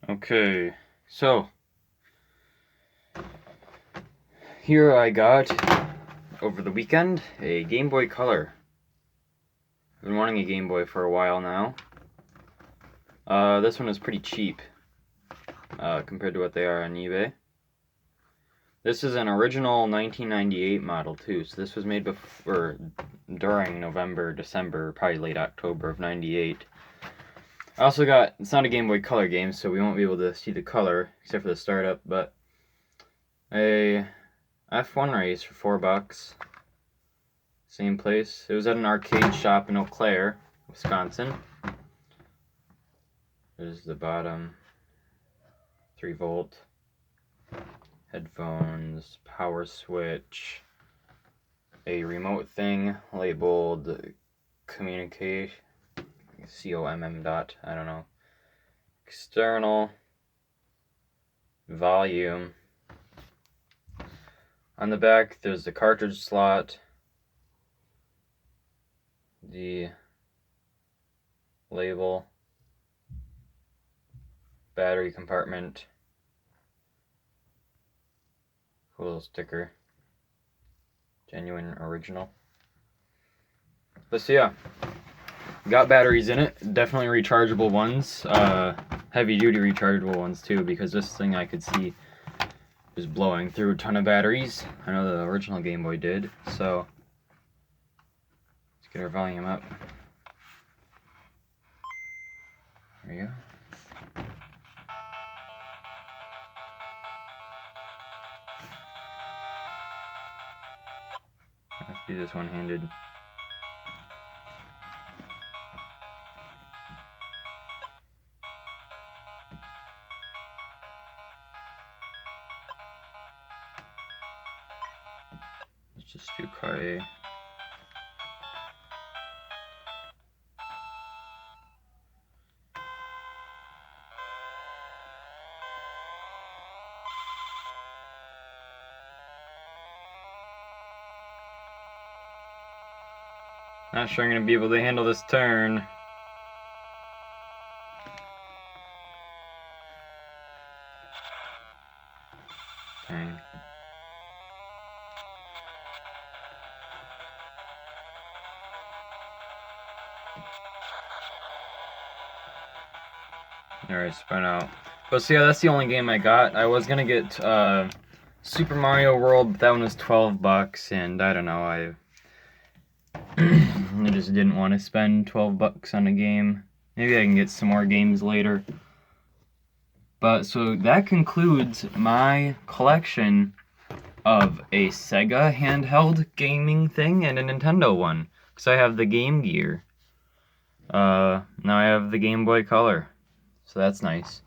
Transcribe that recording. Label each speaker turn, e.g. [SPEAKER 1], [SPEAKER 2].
[SPEAKER 1] Okay, so here I got over the weekend a Game Boy Color. I've been wanting a Game Boy for a while now. This one is pretty cheap compared to what they are on eBay. This is an original 1998 model too, so this was made before, during November, December, probably late October of '98. I also got, it's not a Game Boy Color game, so we won't be able to see the color, except for the startup, but a F1 race for $4. Same place. It was at an arcade shop in Eau Claire, Wisconsin. There's the bottom. 3-volt. Headphones, power switch, a remote thing labeled communicate, COMM dot, I don't know, external, volume. On the back there's the cartridge slot, the label, battery compartment, cool little sticker, genuine original. But so yeah, got batteries in it, definitely rechargeable ones, heavy duty rechargeable ones too, because this thing I could see was blowing through a ton of batteries. I know the original Game Boy did, so let's get our volume up. There we go. Let's do this one-handed. Let's just do Kai. Not sure I'm going to be able to handle this turn. Dang. Alright, spun out. But so yeah, that's the only game I got. I was going to get Super Mario World, but that one was $12, and I don't know, I just didn't want to spend $12 on a game. Maybe I can get some more games later. But so that concludes my collection of a Sega handheld gaming thing and a Nintendo one. Because I have the Game Gear. Now I have the Game Boy Color. So that's nice.